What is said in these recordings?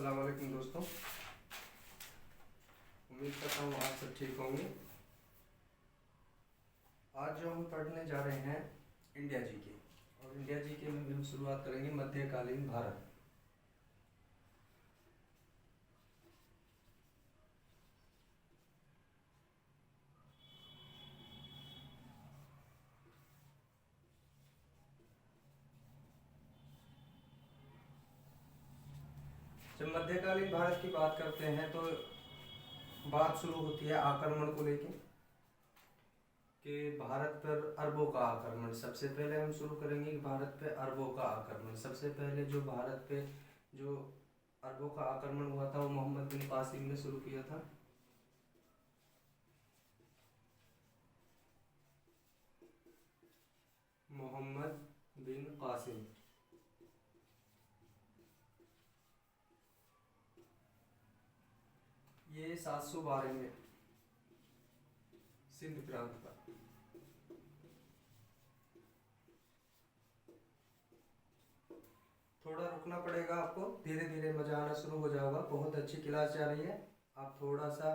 अस्सलाम वालेकुम दोस्तों। उम्मीद करता हूँ आप सब ठीक होंगे। आज जो हम पढ़ने जा रहे हैं इंडिया जीके, और इंडिया जीके में भी हम शुरुआत करेंगे मध्यकालीन भारत। जब मध्यकालीन भारत की बात करते हैं तो बात शुरू होती है आक्रमण को लेके कि भारत पर अरबों का आक्रमण। सबसे पहले हम शुरू करेंगे कि भारत पे अरबों का आक्रमण। सबसे पहले जो भारत पे जो अरबों का आक्रमण हुआ था वो मोहम्मद बिन कासिम ने शुरू किया था। मोहम्मद बिन कासिम ये 712 में सिंध प्रांत का। थोड़ा रुकना पड़ेगा आपको, धीरे धीरे मजा आना शुरू हो जाएगा। बहुत अच्छी क्लास जा रही है। आप थोड़ा सा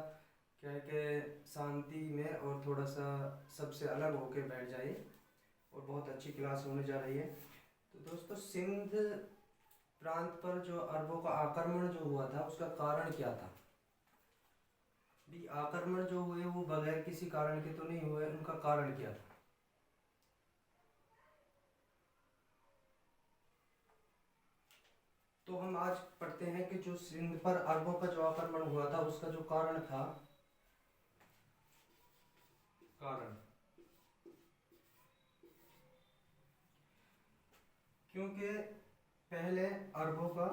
क्या है कि शांति में और थोड़ा सा सबसे अलग होके बैठ जाइए, और बहुत अच्छी क्लास होने जा रही है। तो दोस्तों, सिंध प्रांत पर जो अरबों का आक्रमण जो हुआ था उसका कारण क्या था? भी आक्रमण जो हुए वो बगैर किसी कारण के तो नहीं हुए, उनका कारण क्या था? तो हम आज पढ़ते हैं कि जो सिंध पर अरबों का जो आक्रमण हुआ था उसका जो कारण था। कारण क्योंकि पहले अरबों का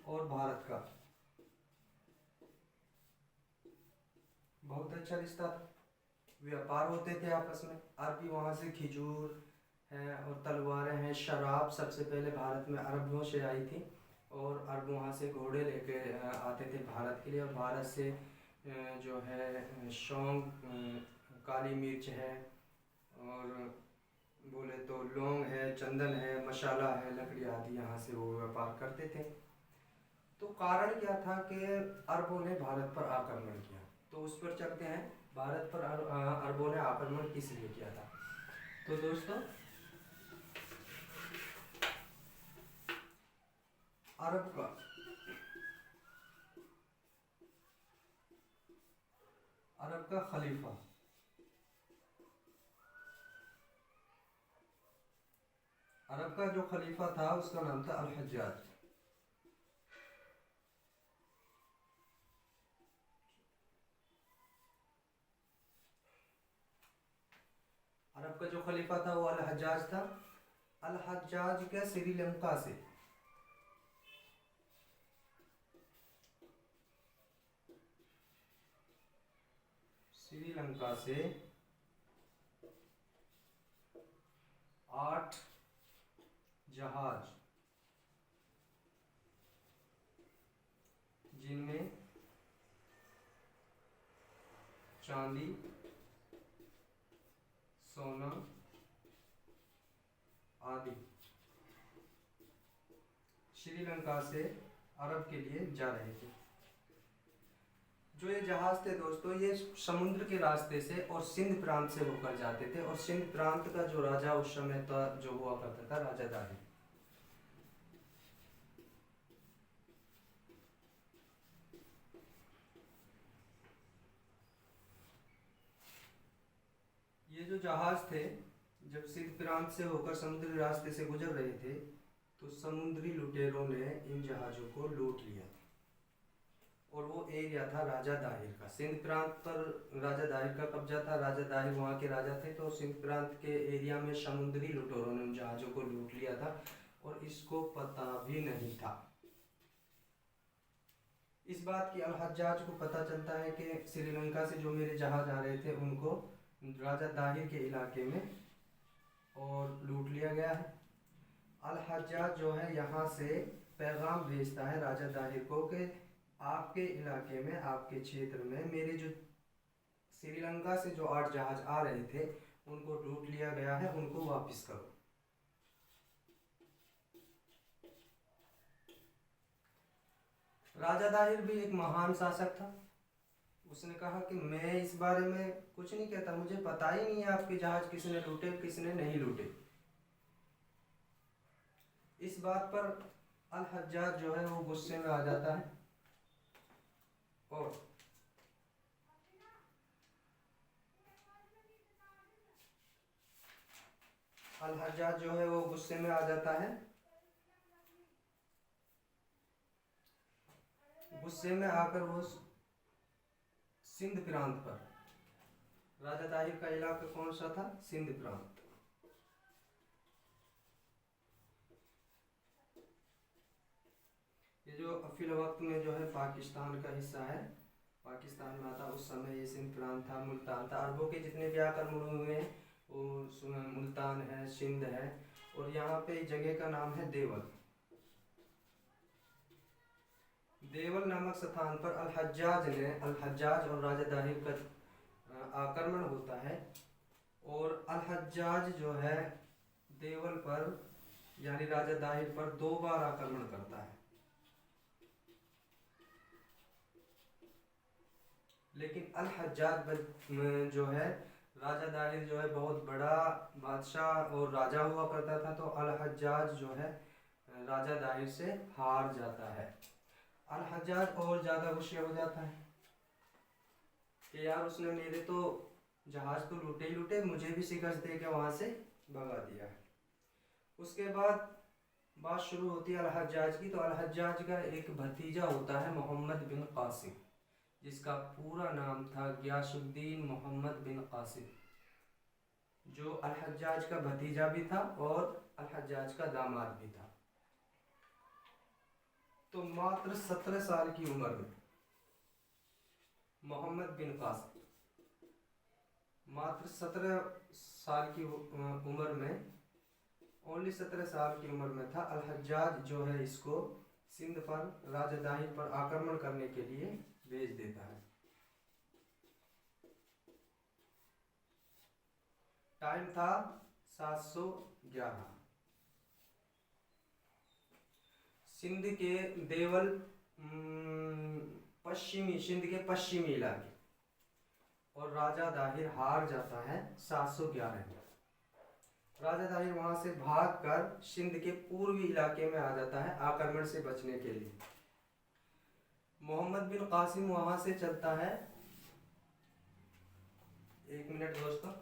और भारत का बहुत अच्छा रिश्ता था। व्यापार होते थे आपस में। अरबी वहाँ से खिजूर है और तलवारें हैं, शराब सबसे पहले भारत में अरबियों से आई थी, और अरब वहाँ से घोड़े लेके आते थे भारत के लिए। और भारत से जो है सौंग, काली मिर्च है, और बोले तो लौंग है, चंदन है, मसाला है, लकड़ी आदि यहाँ से वो व्यापार करते थे। तो कारण क्या था कि अरबों ने भारत पर आक्रमण किया? तो उस पर चलते हैं। भारत पर अरबों ने आक्रमण किस लिए किया था? तो दोस्तों, अरब का खलीफा, अरब का जो खलीफा था उसका नाम था अल हज्जाज। अरब का जो खलीफा था वो अल हज्जाज था। अल हज्जाज के श्रीलंका से 8 जहाज, जिनमें चांदी, सोना आदि श्रीलंका से अरब के लिए जा रहे थे। जो ये जहाज थे दोस्तों, ये समुद्र के रास्ते से और सिंध प्रांत से होकर जाते थे। और सिंध प्रांत का जो राजा उस समय था जो हुआ करता था, राजा दाहिर। ये जो जहाज थे जब सिंध प्रांत से होकर समुद्री रास्ते से गुजर रहे थे तो समुद्री लुटेरों ने इन जहाज़ों को लूट लिया। और वो एरिया था राजा दाहिर का। सिंध प्रांत पर राजा दाहिर का कब्जा था। राजा दाहिर वहाँ के राजा थे। तो सिंध प्रांत के एरिया में समुद्री लुटेरों ने उन जहाज़ों को लूट लिया था, और इसको पता भी नहीं था। इस बात की अल हज्जाज को पता चलता है कि श्रीलंका से जो मेरे जहाज आ रहे थे उनको राजा दाहिर के इलाके में और लूट लिया गया है। अल हज्जाज जो है यहाँ से पैगाम भेजता है राजा दाहिर को कि आपके इलाके में, आपके क्षेत्र में मेरे जो श्रीलंका से जो 8 जहाज आ रहे थे उनको लूट लिया गया है, उनको वापस करो। राजा दाहिर भी एक महान शासक था। उसने कहा कि मैं इस बारे में कुछ नहीं कहता, मुझे पता ही नहीं है आपके जहाज किसने लूटे किसने नहीं लूटे। इस बात पर अल हज्जाज जो है वो गुस्से में आ जाता है और अल हज्जाज जो है वो गुस्से में आ जाता है। गुस्से में आकर वो सिंध प्रांत पर, राजा दाहिर का इलाका कौन सा था? सिंध प्रांत। ये जो फिल वक्त में जो है पाकिस्तान का हिस्सा है, पाकिस्तान में आता, उस समय ये सिंध प्रांत था, मुल्तान था। अरबों के जितने भी आक्रमण हुए हैं वो मुल्तान है, सिंध है, और यहाँ पे जगह का नाम है देवल। देवल नामक स्थान पर अल हज्जाज और राजा दाहिर का आक्रमण होता है, और अल हज्जाज जो है देवल पर यानी राजा दाहिर पर 2 बार आक्रमण करता है। लेकिन अल हज्जाज जो है, राजा दाहिर जो है बहुत बड़ा बादशाह और राजा हुआ करता था, तो अल हज्जाज जो है राजा दाहिर से हार जाता है। अल हज्जाज और ज़्यादा गुस्से हो जाता है कि यार उसने मेरे तो जहाज तो लूटे ही लूटे, मुझे भी शिकस्त दे के वहाँ से भगा दिया है। उसके बाद बात शुरू होती है अल हज्जाज की। तो अल हज्जाज का एक भतीजा होता है मोहम्मद बिन कासिम, जिसका पूरा नाम था गियासुद्दीन मोहम्मद बिन कासिम, जो अल हज्जाज का भतीजा भी था और अल हज्जाज का दामाद भी था। तो मात्र 17 साल की उम्र में मोहम्मद बिन कासिम, मात्र 17 साल की उम्र में, ओनली 17 साल की उम्र में था, अल हज्जाज जो है इसको सिंध पर राजा दाहिर पर आक्रमण करने के लिए भेज देता है। टाइम था 711। सिंध के देवल पश्चिमी, सिंध के पश्चिमी इलाके, और राजा दाहिर हार जाता है 711 में। राजा दाहिर वहां से भागकर सिंध के पूर्वी इलाके में आ जाता है आक्रमण से बचने के लिए। मोहम्मद बिन कासिम वहां से चलता है, 1 मिनट दोस्तों।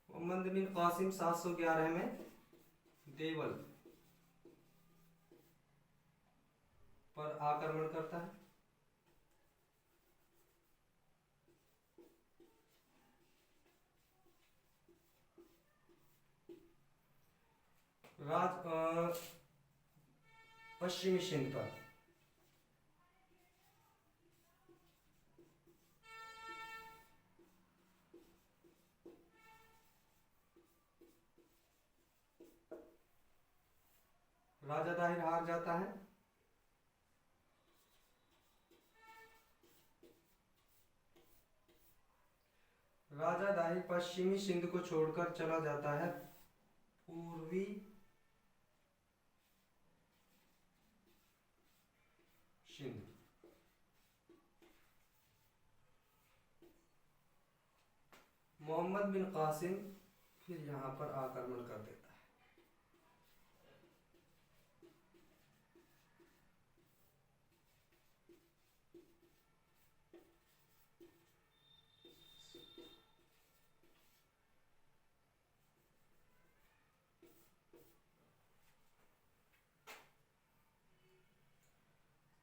मोहम्मद बिन कासिम 711 में देवल पर आक्रमण करता है। पश्चिमी सिंध पर राजा दाहिर हार जाता है। राजा दाहिर पश्चिमी सिंध को छोड़कर चला जाता है पूर्वी सिंध। मोहम्मद बिन कासिम फिर यहाँ पर आक्रमण कर देता है।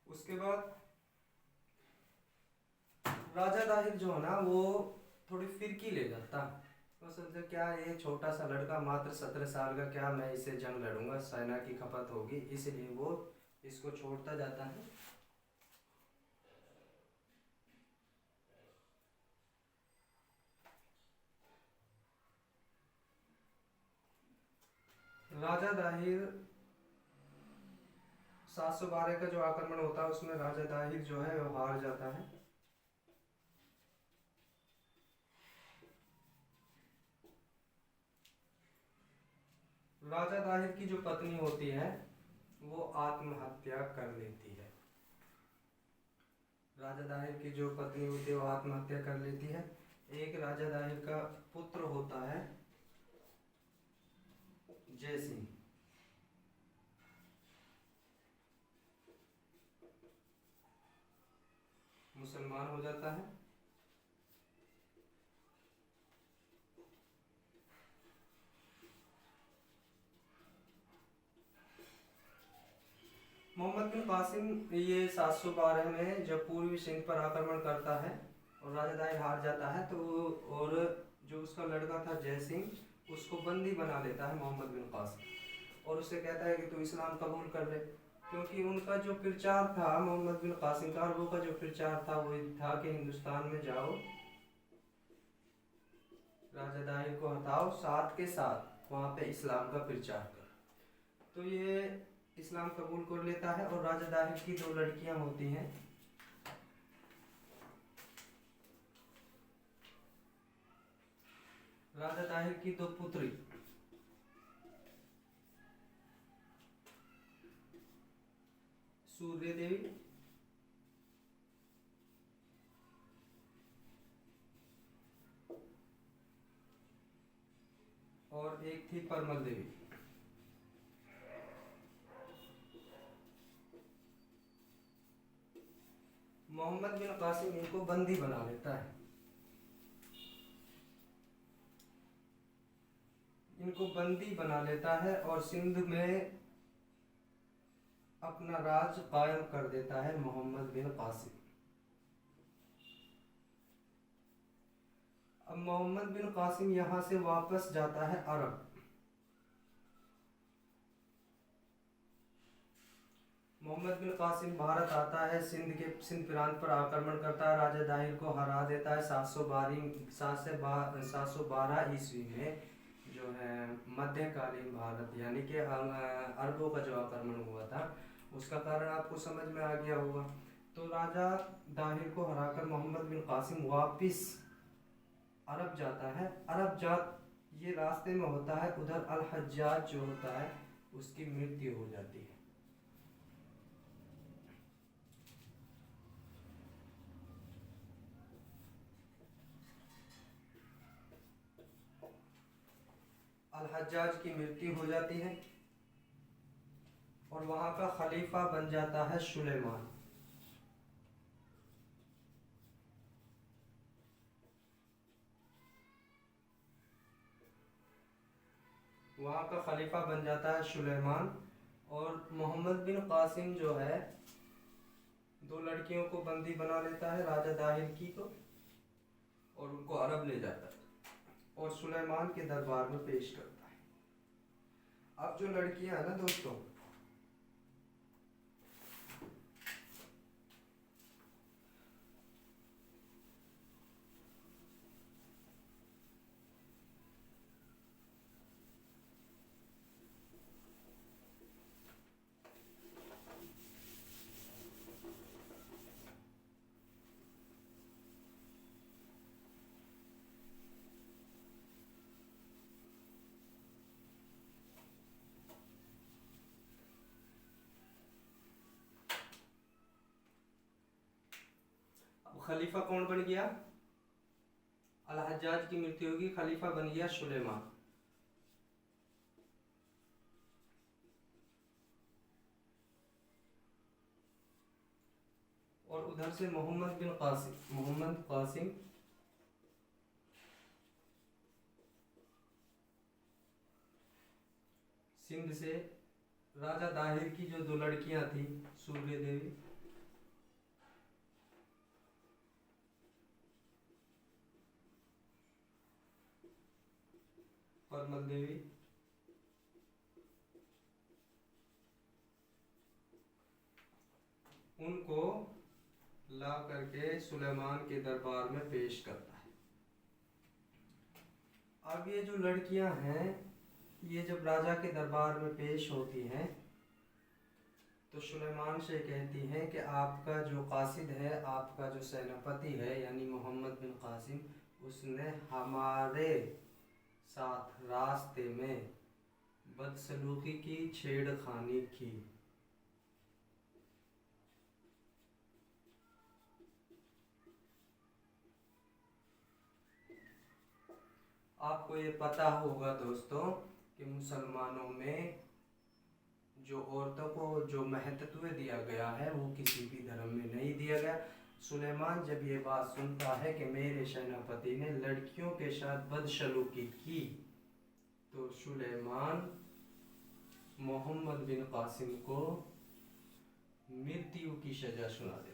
उसके बाद राजा दाहिर जो है ना वो थोड़ी फिरकी ले जाता। वो सोचते क्या ये छोटा सा लड़का मात्र 17 साल का, क्या मैं इसे जंग लड़ूंगा, सेना की खपत होगी, इसलिए वो इसको छोड़ता जाता है। राजा दाहिर 712 का जो आक्रमण होता है उसमें राजा दाहिर जो है वो हार जाता है। राजा दाहिर की जो पत्नी होती है वो आत्महत्या कर लेती है। राजा दाहिर की जो पत्नी होती है वो आत्महत्या कर लेती है। एक राजा दाहिर का पुत्र होता है जय सिंह। मुसलमान हो जाता है। मोहम्मद बिन कासिम ये 712 में जब पूर्वी सिंध पर आक्रमण करता है और राजा दाहिर हार जाता है तो और जो उसका लड़का था जय सिंह उसको बंदी बना लेता है मोहम्मद बिन कासिम और उससे कहता है कि तू इस्लाम कबूल कर ले, क्योंकि उनका जो प्रचार था मोहम्मद बिन कासिम का, अरबों का जो प्रचार था वो था कि हिंदुस्तान में जाओ, राजा दाहिर को हटाओ, साथ के साथ वहाँ पे इस्लाम का प्रचार करो। तो ये इस्लाम कबूल कर लेता है और राजा दाहिर की 2 लड़कियां होती हैं। राजा दाहिर की 2 पुत्री सूर्य देवी और एक थी परमल देवी। मोहम्मद बिन कासिम इनको बंदी बना लेता है। इनको बंदी बना लेता है और सिंध में अपना राज कायम कर देता है मोहम्मद बिन कासिम। अब मोहम्मद बिन कासिम यहाँ से वापस जाता है अरब। मोहम्मद बिन कासिम भारत आता है, सिंध प्रांत पर आक्रमण करता है, राजा दाहिर को हरा देता है 712 ईस्वी में जो है मध्यकालीन भारत यानी कि अरबों का जो आक्रमण हुआ था उसका कारण आपको समझ में आ गया होगा। तो राजा दाहिर को हराकर मोहम्मद बिन कासिम वापिस अरब जाता है। अरब ये रास्ते में होता है, उधर अल हज्जाज जो होता है उसकी मृत्यु हो जाती है। अल हज्जाज की मृत्यु हो जाती है और वहां का खलीफा बन जाता है सुलेमान। वहां का खलीफा बन जाता है सुलेमान और मोहम्मद बिन कासिम जो है 2 लड़कियों को बंदी बना लेता है, राजा दाहिर की को, और उनको अरब ले जाता है और सुलेमान के दरबार में पेश करता है। अब जो लड़कियां हैं ना दोस्तों, खलीफा कौन बन गया? अल हज्जाज की मृत्यु होगी, खलीफा बन गया सुलेमान। और उधर से मोहम्मद कासिम सिंध से राजा दाहिर की जो 2 लड़कियां थी सूर्य देवी परमल देवी उनको ला करके सुलेमान के दरबार में पेश करता है। अब ये जो लड़कियां हैं ये जब राजा के दरबार में पेश होती हैं तो सुलेमान से कहती हैं कि आपका जो कासिद है, आपका जो सेनापति है यानी मोहम्मद बिन कासिम, उसने हमारे साथ रास्ते में बदसलूकी की, छेड़खानी की। आपको ये पता होगा दोस्तों कि मुसलमानों में जो औरतों को जो महत्व दिया गया है वो किसी भी धर्म में नहीं दिया गया। सुलेमान जब ये बात सुनता है कि मेरे सेनापति ने लड़कियों के साथ बदसलूकी की, तो सुलेमान मोहम्मद बिन कासिम को मृत्यु की सजा सुना देता है।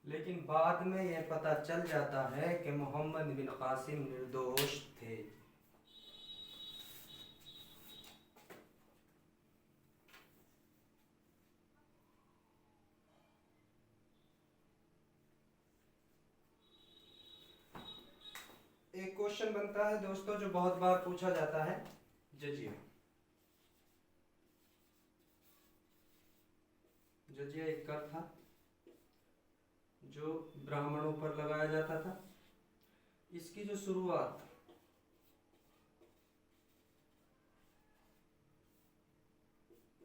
लेकिन बाद में यह पता चल जाता है कि मोहम्मद बिन कासिम निर्दोष थे। एक क्वेश्चन बनता है दोस्तों जो बहुत बार पूछा जाता है, जजिया। जजिया एक कर था जो ब्राह्मणों पर लगाया जाता था। इसकी जो शुरुआत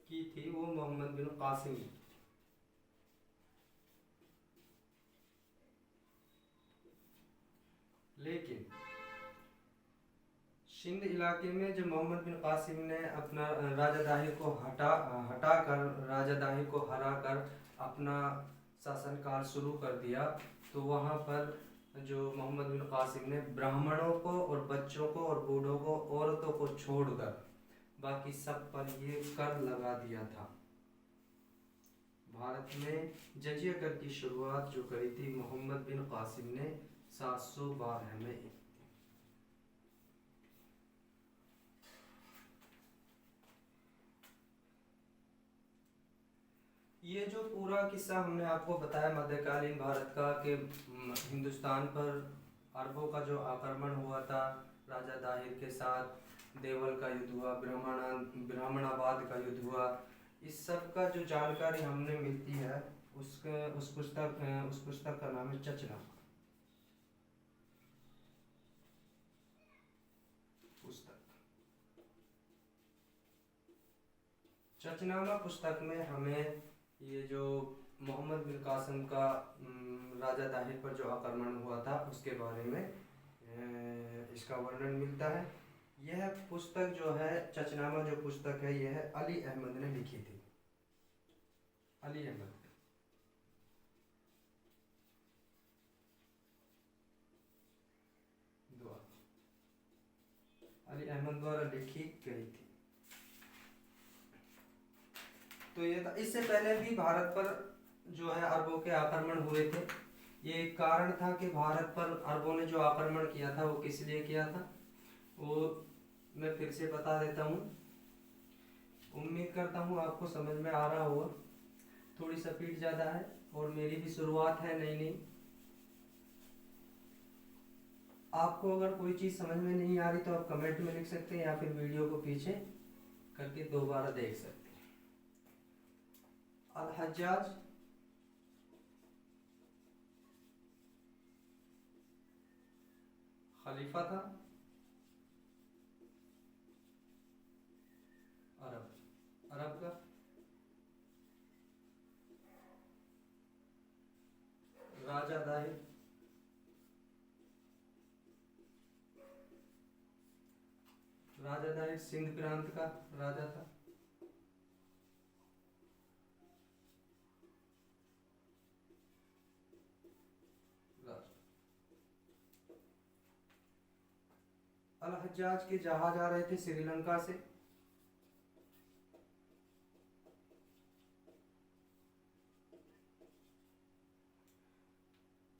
की थी वो मोहम्मद बिन कासिम ने। लेकिन सिंध इलाके में जब मोहम्मद बिन कासिम ने अपना राजा दाहिर को हटाकर राजा दाहिर को हराकर अपना शासनकाल शुरू कर दिया, तो वहाँ पर जो मोहम्मद बिन कासिम ने ब्राह्मणों को और बच्चों को और बूढ़ों को, औरतों को छोड़कर बाकी सब पर ये कर लगा दिया था। भारत में जजिया कर की शुरुआत जो करी थी मोहम्मद बिन कासिम ने 712 में। ये जो पूरा किस्सा हमने आपको बताया मध्यकालीन भारत का कि हिंदुस्तान पर अरबों का जो आक्रमण हुआ था, राजा दाहिर के साथ देवल का युद्ध हुआ, ब्राह्मणाबाद का युद्ध हुआ, इस सब का जो जानकारी हमने मिलती है उस पुस्तक का नाम है चचनामा पुस्तक। चचनामा पुस्तक में हमें ये जो मोहम्मद बिन कासिम का राजा दाहिर पर जो आक्रमण हुआ था उसके बारे में इसका वर्णन मिलता है। यह पुस्तक जो है, चचनामा जो पुस्तक है, यह अली अहमद ने लिखी थी। अली अहमद द्वारा लिखी गई थी। तो ये था, इससे पहले भी भारत पर जो है अरबों के आक्रमण हुए थे। ये एक कारण था कि भारत पर अरबों ने जो आक्रमण किया था वो किस लिए किया था, वो मैं फिर से बता देता हूँ। उम्मीद करता हूँ आपको समझ में आ रहा होगा। थोड़ी स्पीड ज़्यादा है और मेरी भी शुरुआत है नई नई। आपको अगर कोई चीज़ समझ में नहीं आ रही तो आप कमेंट में लिख सकते हैं या फिर वीडियो को पीछे करके दोबारा देख सकते हैं। अल हज्जाज खलीफा था अरब का। राजा दाहिर सिंध प्रांत का राजा था। अल हज्जाज के जहाज आ रहे थे श्रीलंका से।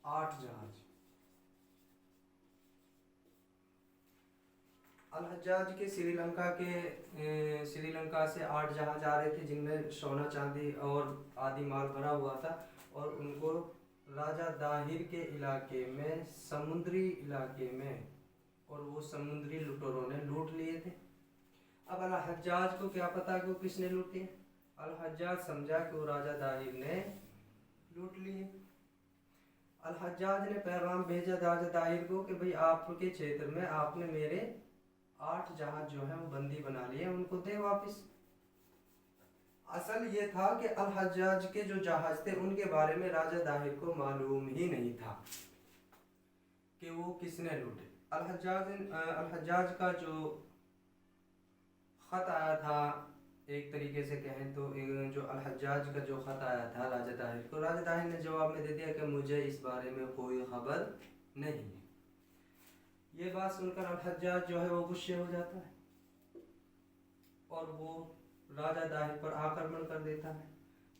आठ जहाज अल हज्जाज के श्रीलंका से 8 जहाज आ रहे थे जिनमें सोना चांदी और आदि माल भरा हुआ था, और उनको राजा दाहिर के इलाके में, समुद्री इलाके में, और वो समुद्री लुटेरों ने लूट लिए थे। अब अल हज्जाज को क्या पता कि वो किसने लूटे। अल हज्जाज समझा कि वो राजा दाहिर ने लूट लिए। अल हज्जाज ने पैगाम भेजा राजा दाहिर को कि भाई आपके क्षेत्र में आपने मेरे 8 जहाज जो है वो बंदी बना लिए, उनको दे वापस। असल ये था कि अल हज्जाज के जो जहाज थे उनके बारे में राजा दाहिर को मालूम ही नहीं था कि वो किसने लूटे। अल हज्जाज का जो खत आया था, एक तरीके से कहें तो जो अल हज्जाज का जो खत आया था राजा दाहिर को, राजा दाहिर ने जवाब में दे दिया कि मुझे इस बारे में कोई खबर नहीं है। ये बात सुनकर अल हज्जाज जो है वो गुस्से हो जाता है और वो राजा दाहिर पर आक्रमण कर देता है।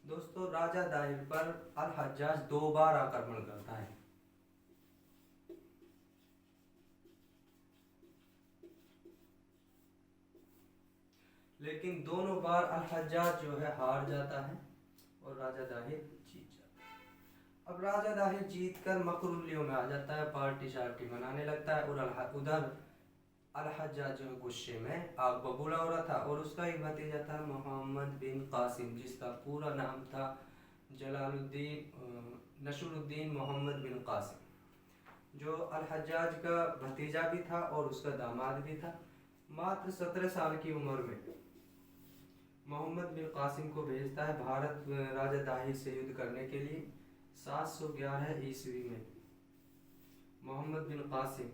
दोस्तों, राजा दाहिर पर अल हज्जाज 2 बार आक्रमण करता है, लेकिन दोनों बार अल हज्जाज जो है हार जाता है और राजा दाहिर जीत जाता है। अब राजा दाहिर जीत कर मकरूलियों में आ जाता है, पार्टी शार्टी मनाने लगता है, और उधर अल हज्जाज जो गुस्से में आग बबूला हो रहा था। और उसका एक भतीजा था मोहम्मद बिन कासिम, जिसका पूरा नाम था नसरुद्दीन मोहम्मद बिन कासिम, जो अल हज्जाज का भतीजा भी था और उसका दामाद भी था। मात्र 17 साल की उम्र में मोहम्मद बिन कासिम को भेजता है भारत राजा दाहिर से युद्ध करने के लिए। 711 ईस्वी में मोहम्मद बिन कासिम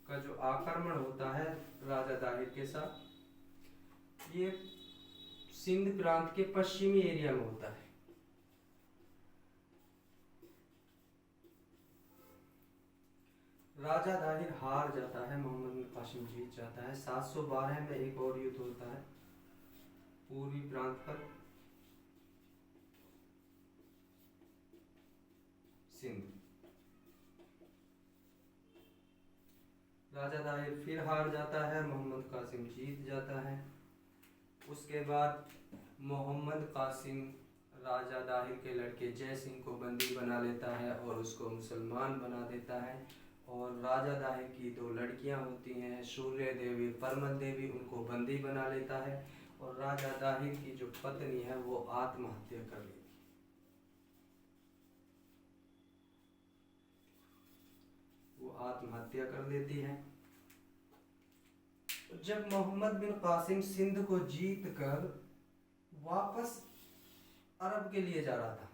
का जो आक्रमण होता है राजा दाहिर के साथ, ये सिंध प्रांत के पश्चिमी एरिया में होता है। राजा दाहिर हार जाता है, मोहम्मद बिन कासिम जीत जाता है। 712 में एक और युद्ध होता है पूर्वी प्रांत पर, सिंध। राजा दाहिर फिर हार जाता है, मोहम्मद कासिम जीत जाता है। उसके बाद मोहम्मद कासिम राजा दाहिर के लड़के जय सिंह को बंदी बना लेता है और उसको मुसलमान बना देता है। और राजा दाहिर की 2 लड़कियां होती हैं, सूर्य देवी, परमल देवी, उनको बंदी बना लेता है। और राजा दाहिर की जो पत्नी है वो आत्महत्या कर लेती है। वो आत्महत्या कर लेती है। जब मोहम्मद बिन कासिम सिंध को जीत कर वापस अरब के लिए जा रहा था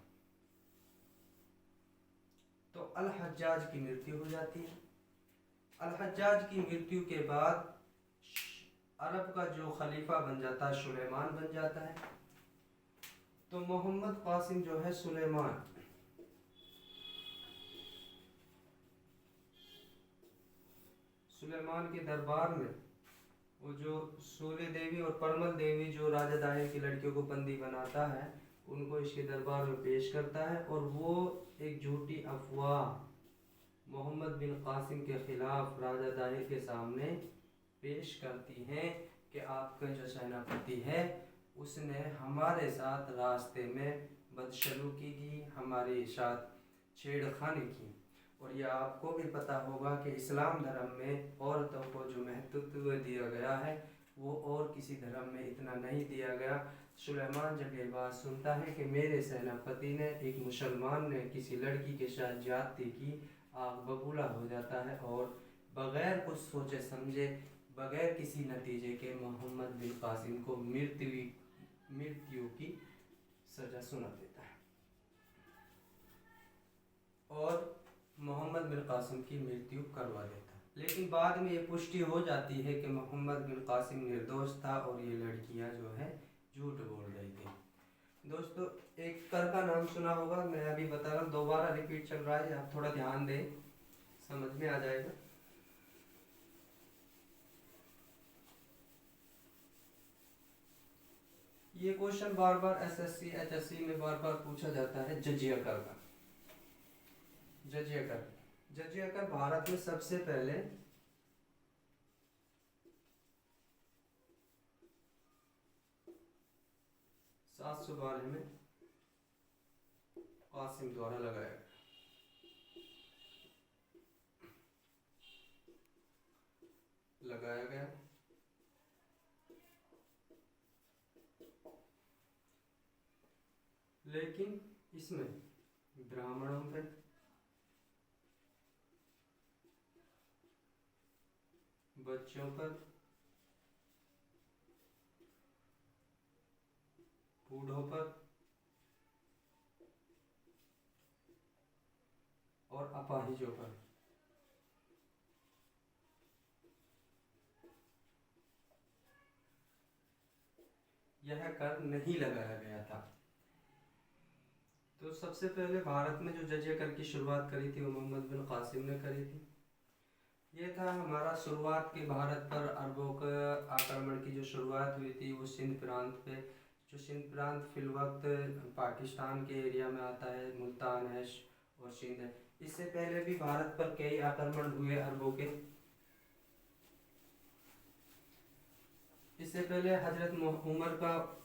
तो अल हज्जाज की मृत्यु हो जाती है। अल हज्जाज की मृत्यु के बाद अरब का जो खलीफा बन जाता है सुलेमान बन जाता है। तो मोहम्मद कासिम जो है सुलेमान के दरबार में वो जो सूर्य देवी और परमल देवी जो राजा दाहिर की लड़कियों को बंदी बनाता है, उनको इसके दरबार में पेश करता है। और वो एक झूठी अफवाह मोहम्मद बिन कासिम के खिलाफ राजा दाहिर के सामने पेश करती हैं कि आपका जो सेनापति है उसने हमारे साथ रास्ते में बदसलूकी की, हमारे साथ छेड़खानी की। और यह आपको भी पता होगा कि इस्लाम धर्म में औरतों को जो महत्व दिया गया है वो और किसी धर्म में इतना नहीं दिया गया। सुलेमान जब ये बात सुनता है कि मेरे सेनापति ने, एक मुसलमान ने किसी लड़की के साथ ज्यादती की, आग बबूला हो जाता है और बगैर कुछ सोचे समझे, बगैर किसी नतीजे के मोहम्मद बिन कासिम को मृत्यु की सजा सुना देता है और मोहम्मद बिन कासिम की मृत्यु करवा देता है। लेकिन बाद में ये पुष्टि हो जाती है कि मोहम्मद बिन कासिम निर्दोष था और ये लड़कियां जो है झूठ बोल रही थी। दोस्तों, एक कर का नाम सुना होगा, मैं अभी बता रहा हूँ, दोबारा रिपीट चल रहा है, आप थोड़ा ध्यान दें, समझ में आ जाएगा। ये क्वेश्चन बार बार एसएससी एचएससी में बार बार पूछा जाता है, जजिया कर का। जजिया कर। जजिया कर भारत में सबसे पहले 712 में कासिम द्वारा लगाया गया। लेकिन इसमें ब्राह्मणों पे, बच्चों पर, बूढ़ों पर और अपाहिजों पर यह कर नहीं लगाया गया था। तो सबसे पहले भारत में जो जजिया कर की शुरुआत करी थी वो मोहम्मद बिन कासिम ने करी थी। ये था हमारा शुरुआत के भारत पर अरबों का आक्रमण की जो शुरुआत हुई थी वो सिंध प्रांत पे, जो सिंध प्रांत फिलवक्त पाकिस्तान के एरिया में आता है, मुल्तान है और सिंध है। इससे पहले भी भारत पर कई आक्रमण हुए अरबों के। इससे पहले हजरत उमर का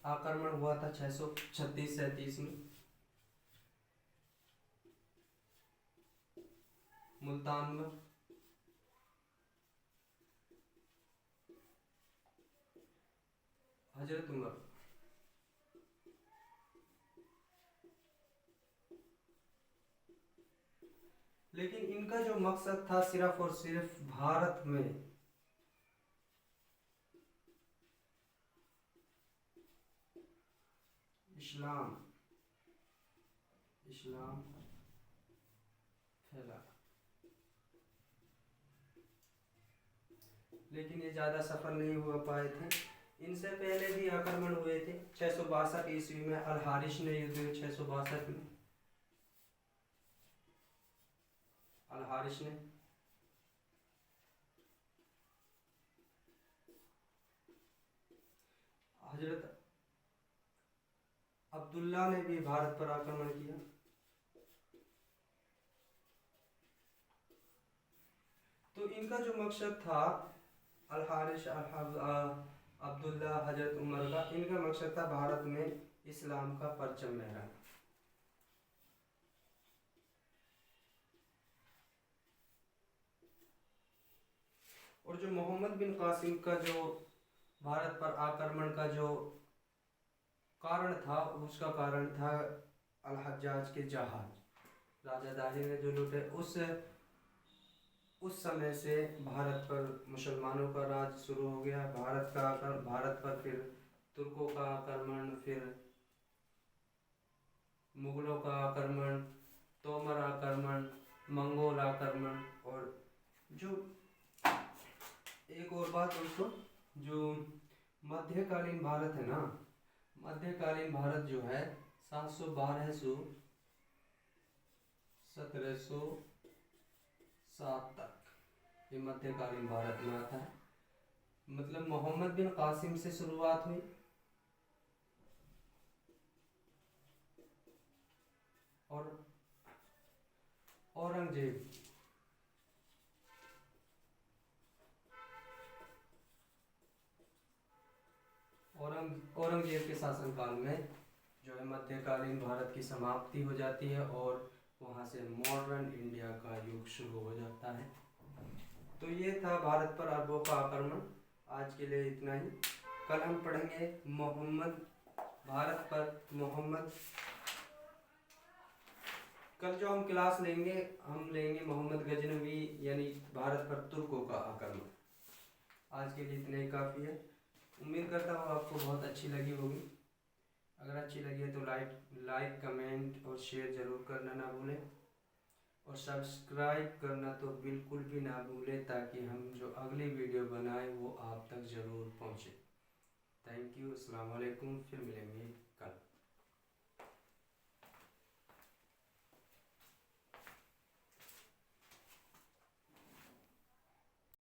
आक्रमण हुआ था 636-37 में मुल्तान में। हजरत उमर लेकिन इनका जो मकसद था सिर्फ और सिर्फ भारत में इस्लाम फैला, लेकिन ये ज़्यादा सफल नहीं हुआ पाए थे। इनसे पहले भी आक्रमण हुए थे। 662 ईस्वी में अल हारिश ने युद्ध हुए। 662 में अल हारिश ने हजरत अब्दुल्ला ने भी भारत पर आक्रमण किया। तो इनका जो मकसद था अल हारिश, अब्दुल्ला, हजरत उमर का, इनका मकसद था भारत में इस्लाम का परचम लहराना। और जो मोहम्मद बिन कासिम का जो भारत पर आक्रमण का जो कारण था, उसका कारण था अल हज्जाज के जहाज। राजा दाहिर ने जो लूटे, उस समय से भारत पर मुसलमानों का राज शुरू हो गया। भारत पर फिर तुर्कों का आक्रमण, फिर मुगलों का आक्रमण, तोमर आक्रमण, मंगोल आक्रमण। और जो एक और बात दोस्तों, जो मध्यकालीन भारत है ना, मध्यकालीन भारत जो है 712 से 1707 तक ये मध्यकालीन भारत में आता है। मतलब मोहम्मद बिन कासिम से शुरुआत हुई और औरंगजेब के शासनकाल में जो है मध्यकालीन भारत की समाप्ति हो जाती है और वहाँ से मॉडर्न इंडिया का युग शुरू हो जाता है। तो ये था भारत पर अरबों का आक्रमण। आज के लिए इतना ही। कल हम पढ़ेंगे कल जो हम क्लास लेंगे, हम लेंगे मोहम्मद गजनवी, यानी भारत पर तुर्कों का आक्रमण। आज के लिए इतना ही काफ़ी है। उम्मीद करता हूँ आपको बहुत अच्छी लगी होगी। अगर अच्छी लगी है तो लाइक, कमेंट और शेयर ज़रूर करना ना भूलें, और सब्सक्राइब करना तो बिल्कुल भी ना भूलें, ताकि हम जो अगली वीडियो बनाएं वो आप तक ज़रूर पहुँचे। Thank you. अस्सलाम वालेकुम। फिर मिलेंगे।